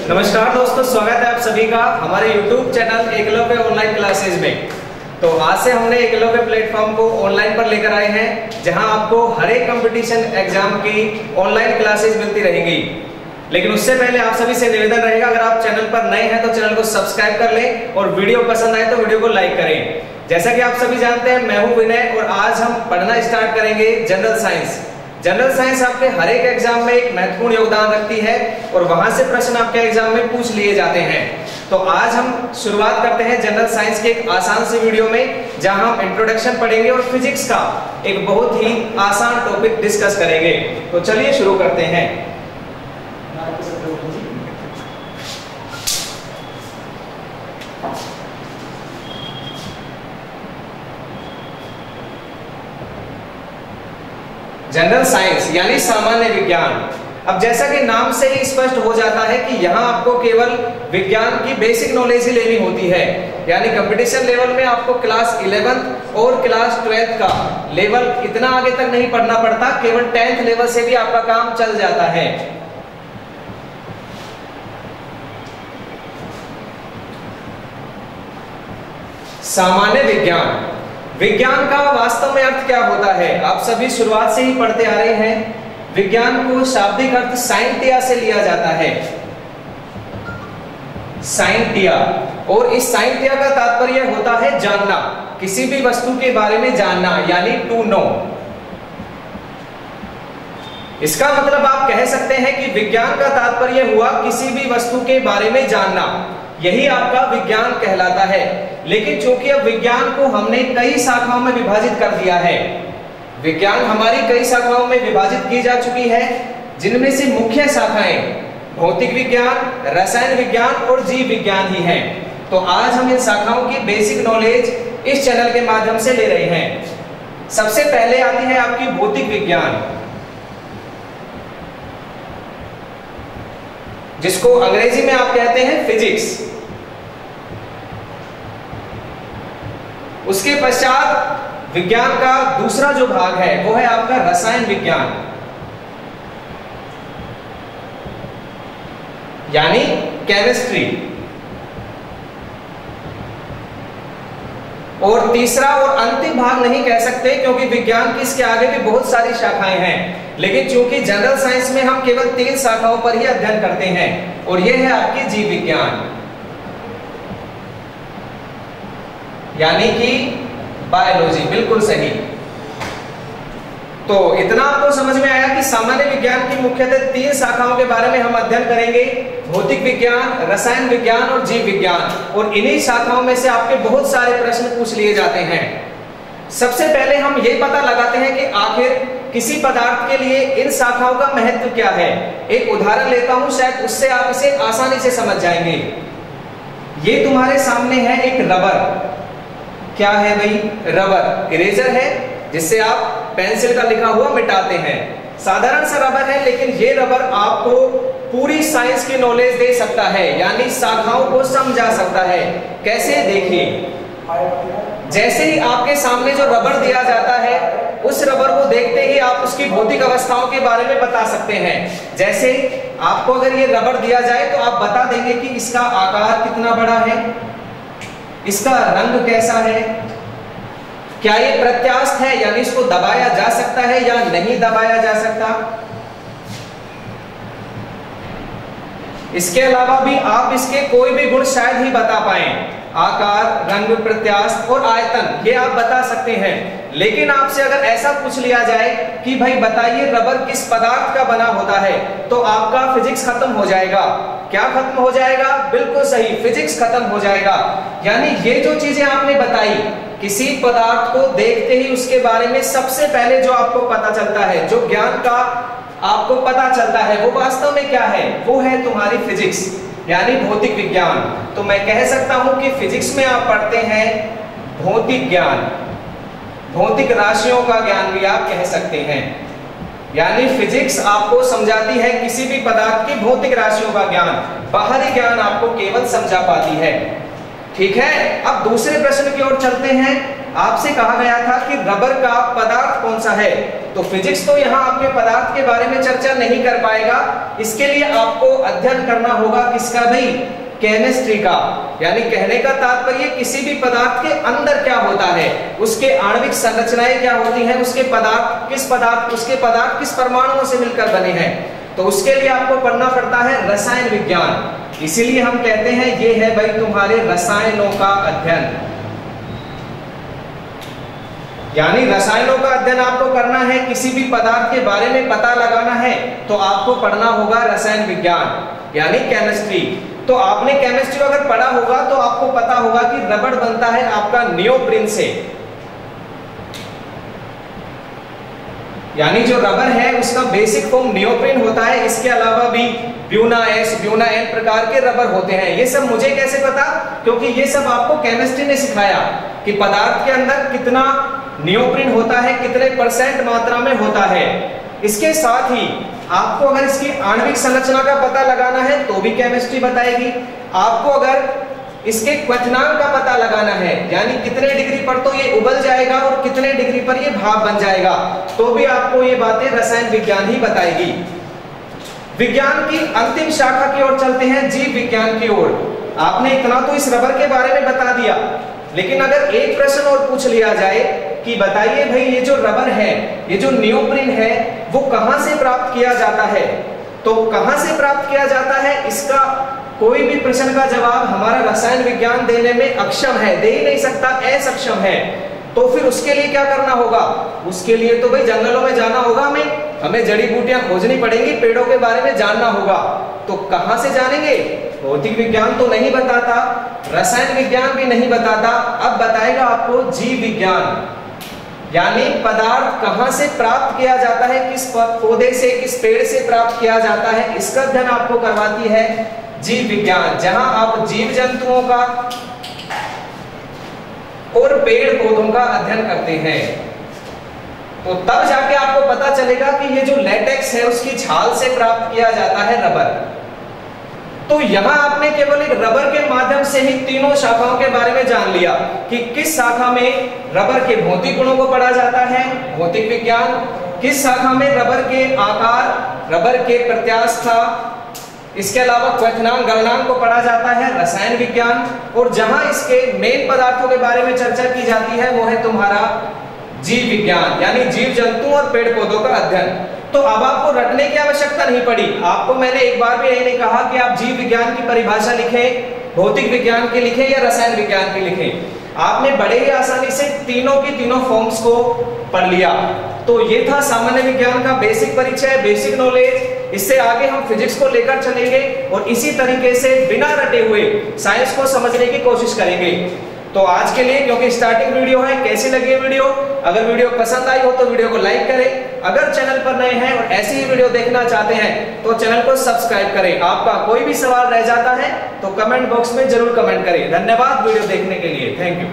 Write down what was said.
नमस्कार दोस्तों, स्वागत है आप सभी का हमारे YouTube channel Eklavya online classes में। तो आज से हमने एकलव्य प्लेटफॉर्म को ऑनलाइन पर लेकर आए हैं, जहां आपको हर एक कंपटीशन एग्जाम की ऑनलाइन क्लासेज मिलती रहेंगी। लेकिन उससे पहले आप सभी से निवेदन रहेगा, अगर आप चैनल पर नए हैं तो चैनल को सब्सक्राइब कर लें और वीडियो पसंद आए तो वीडियो को लाइक करें। जैसा कि आप सभी जानते हैं, मैं हूं विनय और आज हम पढ़ना स्टार्ट करेंगे जनरल साइंस। जनरल साइंस आपके हर एक एग्जाम में एक महत्वपूर्ण योगदान रखती है और वहां से प्रश्न आपके एग्जाम में पूछ लिए जाते हैं। तो आज हम शुरुआत करते हैं जनरल साइंस के एक आसान से वीडियो में, जहां हम इंट्रोडक्शन पढ़ेंगे और फिजिक्स का एक बहुत ही आसान टॉपिक डिस्कस करेंगे। तो चलिए शुरू करते हैं। जनरल साइंस यानी सामान्य विज्ञान। अब जैसा कि नाम से ही स्पष्ट हो जाता है कि यहाँ आपको केवल विज्ञान की बेसिक नॉलेज ही लेनी होती है, यानी कंपटीशन लेवल में आपको क्लास 11th और क्लास 12th का लेवल इतना आगे तक नहीं पढ़ना पड़ता, केवल 10th लेवल से भी आपका काम चल जाता है। सामान्य विज्ञान, विज्ञान का वास्तव में अर्थ क्या होता है? आप सभी शुरुआत से ही पढ़ते आ रहे हैं। विज्ञान को शाब्दिक अर्थ साइंटिया से लिया जाता है, साइंटिया। और इस साइंटिया का तात्पर्य होता है जानना, किसी भी वस्तु के बारे में जानना, यानी टू नो। इसका मतलब आप कह सकते हैं कि विज्ञान का तात्पर्य हुआ किसी भी वस्तु के बारे में जानना, यही आपका विज्ञान कहलाता है। लेकिन चूंकि अब विज्ञान को हमने कई शाखाओं में विभाजित कर दिया है, विज्ञान हमारी कई शाखाओं में विभाजित की जा चुकी है, जिनमें से मुख्य शाखाएं भौतिक विज्ञान, रसायन विज्ञान और जीव विज्ञान ही हैं। तो आज हम इन शाखाओं की बेसिक नॉलेज इस चैनल के माध्यम से ले रहे हैं। सबसे पहले आती है आपकी भौतिक विज्ञान, जिसको अंग्रेजी में आप कहते हैं फिजिक्स। उसके पश्चात विज्ञान का दूसरा जो भाग है वो है आपका रसायन विज्ञान, यानी केमिस्ट्री। और तीसरा और अंतिम भाग नहीं कह सकते, क्योंकि विज्ञान की इसके आगे भी बहुत सारी शाखाएं हैं, लेकिन चूंकि जनरल साइंस में हम केवल 3 शाखाओं पर ही अध्ययन करते हैं, और यह है आपकी जीव विज्ञान, यानी कि बायोलॉजी। बिल्कुल सही। तो इतना आपको समझ में आया कि सामान्य विज्ञान की मुख्यतः 3 शाखाओं के बारे में हम अध्ययन करेंगे, भौतिक विज्ञान, रसायन विज्ञान और जीव विज्ञान। और इन्हीं शाखाओं में से आपके बहुत सारे प्रश्न पूछ लिए जाते हैं। सबसे पहले हम ये पता लगाते हैं कि आखिर किसी पदार्थ के लिए इन शाखाओं का महत्व क्या है। एक उदाहरण लेता हूं, शायद उससे आप इसे आसानी से समझ जाएंगे। ये तुम्हारे सामने है एक रबर। क्या है भाई? रबर। इरेजर है जिससे आप पेंसिल का लिखा हुआ मिटाते हैं। साधारण सा रबर है, लेकिन ये रबर आपको पूरी साइंस की नॉलेज दे सकता है, यानी शाखाओं को समझा सकता है। कैसे? देखिए, जैसे ही आपके सामने जो रबर दिया जाता है, उस रबर को देखते ही आप उसकी भौतिक अवस्थाओं के बारे में बता सकते हैं। जैसे आपको अगर ये रबर दिया जाए तो आप बता देंगे कि इसका आकार कितना बड़ा है, इसका रंग कैसा है, क्या ये प्रत्यास्थ है, यानी इसको दबाया जा सकता है या नहीं दबाया जा सकता। इसके अलावा भी आप इसके कोई भी गुण शायद ही बता पाएं, आकार, रंग, प्रत्यास्थ और आयतन, ये आप बता सकते हैं। लेकिन आपसे अगर ऐसा पूछ लिया जाए कि भाई बताइए रबर किस पदार्थ का बना होता है, तो आपका फिजिक्स खत्म हो जाएगा। क्या खत्म हो जाएगा? बिल्कुल सही, फिजिक्स खत्म हो जाएगा। यानी ये जो चीजें आपने बताई, किसी पदार्थ को देखते ही उसके बारे में सबसे पहले जो आपको पता चलता है, जो ज्ञान का आपको पता चलता है, वो वास्तव में क्या है? वो है तुम्हारी फिजिक्स, यानी भौतिक विज्ञान। तो मैं कह सकता हूं कि फिजिक्स में आप पढ़ते हैं भौतिक ज्ञान, भौतिक राशियों का ज्ञान भी आप कह सकते हैं। यानी फिजिक्स आपको समझाती है किसी भी पदार्थ की भौतिक राशियों का ज्ञान, बाहरी ज्ञान आपको केवल समझा पाती है। ठीक है, अब दूसरे प्रश्न की ओर चलते हैं आपसे कहा गया था कि रबर का पदार्थ कौन सा है, तो फिजिक्स तो यहाँ आपके पदार्थ के बारे में चर्चा नहीं कर पाएगा। इसके लिए आपको अध्ययन करना होगा किसका भाई, केमिस्ट्री का। यानी कहने का तात्पर्य किसी भी पदार्थ के अंदर क्या होता है, उसके आणविक संरचनाएं क्या होती हैं, उसके पदार्थ किस परमाणुओं से मिलकर बने हैं, तो उसके लिए आपको पढ़ना पड़ता है रसायन विज्ञान। इसीलिए हम कहते हैं ये है भाई तुम्हारे रसायनों का अध्ययन। यानी रसायनों का अध्ययन आपको करना है, किसी भी पदार्थ के बारे में पता लगाना है तो आपको पढ़ना होगा रसायन विज्ञान यानी केमिस्ट्री। तो आपने केमिस्ट्री अगर पढ़ा होगा तो आपको पता होगा कि रबड़ बनता है आपका नियोप्रिन से, यानी जो रबर है उसका बेसिक फॉर्म नियोप्रिन होता है। इसके अलावा भी ब्यूना एस, ब्यूना एन प्रकार के रबर होते हैं। ये सब मुझे कैसे पता, क्योंकि ये सब आपको केमिस्ट्री ने सिखाया कि पदार्थ के अंदर कितना नियोप्रिन होता है, कितने % मात्रा में होता है। इसके साथ ही आपको अगर इसकी आणविक संरचना का पता लगाना है तो भी केमिस्ट्री बताएगी। आपको अगर इसके क्वथनांक का पता लगाना है, यानी कितने डिग्री पर तो ये उबल जाएगा और कितने डिग्री पर ये भाप बन जाएगा, तो भी आपको ये बातें रसायन विज्ञान ही बताएगी। विज्ञान की अंतिम शाखा की ओर चलते हैं, जीव विज्ञान की ओर। आपने इतना तो इस रबर के बारे में बता दिया, लेकिन अगर एक प्रश्न और पूछ लिया जाए कि बताइए भाई ये जो रबर है, ये जो नियोप्रिन है, वो कहां से प्राप्त किया जाता है, तो कहां से प्राप्त किया जाता है, इसका कोई भी प्रश्न का जवाब हमारा रसायन विज्ञान देने में अक्षम है, दे ही नहीं सकता, असक्षम है। तो फिर उसके लिए क्या करना होगा, उसके लिए तो भाई जंगलों में जाना होगा, हमें जड़ी बूटियां खोजनी पड़ेंगी, पेड़ों के बारे में जानना होगा। तो कहां से जानेंगे, भौतिक विज्ञान तो नहीं बताता, रसायन विज्ञान भी नहीं बताता, अब बताएगा आपको जीव विज्ञान। यानी पदार्थ कहां से प्राप्त किया जाता है, किस पौधे से, किस पेड़ से प्राप्त किया जाता है, इसका अध्ययन आपको करवाती है जीव विज्ञान, जहां आप जीव जंतुओं का और पेड़ पौधों का अध्ययन करते हैं। तो तब जाके आपको पता चलेगा कि ये जो लेटेक्स है उसकी छाल से प्राप्त किया जाता है रबर। तो यहां आपने केवल एक रबर के माध्यम से ही तीनों शाखाओं के बारे में जान लिया कि किस शाखा में रबर के भौतिक गुणों को पढ़ा जाता है, भौतिक विज्ञान, किस शाखा में रबर के आकार, रबर के प्रत्यास्था, इसके अलावा क्वथनांक गलनांक को पढ़ा जाता है रसायन विज्ञान, और जहां इसके मेन पदार्थों के बारे में चर्चा की जाती है वो है तुम्हारा जीव विज्ञान, यानी जीव जंतु और पेड़ पौधों का अध्ययन। तो अब आपको रटने की आवश्यकता नहीं पड़ी। आपको मैंने एक बार भी यही नहीं कहा कि आप जीव विज्ञान की परिभाषा लिखें, भौतिक विज्ञान की लिखें या रसायन विज्ञान की लिखें। आपने बड़े ही आसानी से तीनों की तीनों फॉर्म्स को पढ़ लिया। तो ये था सामान्य विज्ञान का बेसिक परिचय, बेसिक नॉलेज। इससे आगे हम फिजिक्स को लेकर चलेंगे और इसी तरीके से बिना रटे हुए साइंस को समझने की कोशिश करेंगे। तो आज के लिए, क्योंकि स्टार्टिंग वीडियो है, कैसी लगी वीडियो, अगर वीडियो पसंद आई हो तो वीडियो को लाइक करें। अगर चैनल पर नए हैं और ऐसी ही वीडियो देखना चाहते हैं तो चैनल को सब्सक्राइब करें। आपका कोई भी सवाल रह जाता है तो कमेंट बॉक्स में जरूर कमेंट करें। धन्यवाद वीडियो देखने के लिए, थैंक यू।